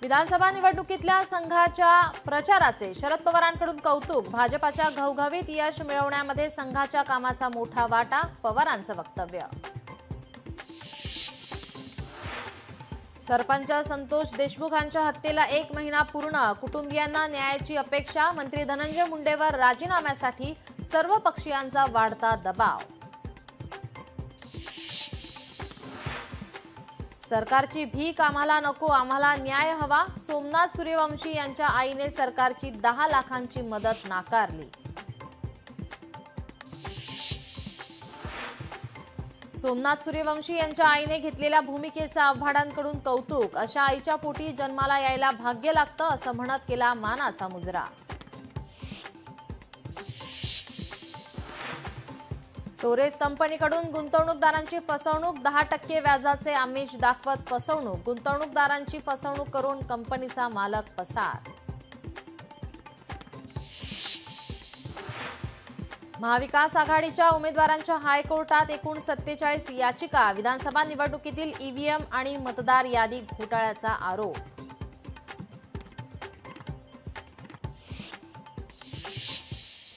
विधानसभा निवडणुकीतल्या संघाच्या प्रचाराचे शरद पवारांकडून कौतुक। भाजपाच्या घवघवीत यश मिळवण्यामध्ये संघाच्या कामाचा मोठा वाटा, पवारांचं वक्तव्य। सरपंच संतोष देशमुखांच्या हत्येला 1 महिना पूर्ण, कुटुंबियांना न्यायाची अपेक्षा। मंत्री धनंजय मुंडेवर राजीनाम्यासाठी सर्व पक्षीयांचा वाढता दबाव। सरकारची भीक आम्हाला नको, आम्हाला न्याय हवा। सोमनाथ सूर्यवंशी यांच्या आईने सरकारची 10 लाखांची मदत नाकारली। सोमनाथ सूर्यवंशी यांच्या आईने घेतलेल्या भूमिकेचं आव्हाडांकडून कौतुक। अशा आईच्या पोटी जन्माला यायला भाग्य लागतं, असं म्हणत केला मानाचा मुजरा। टोरेस कंपनीकडून गुंतवणूकदारांची फसवणूक, 10% व्याजाचे आमिष दाखवत फसवणूक। गुंतवणूकदारांची फसवणूक करून कंपनीचा मालक पसार। महाविकास आघाडीच्या उमेदवारांच्या हायकोर्टात एकूण 47 याचिका। विधानसभा निवडणुकीतील ईव्हीएम आणि मतदार यादी घोटाळ्याचा आरोप।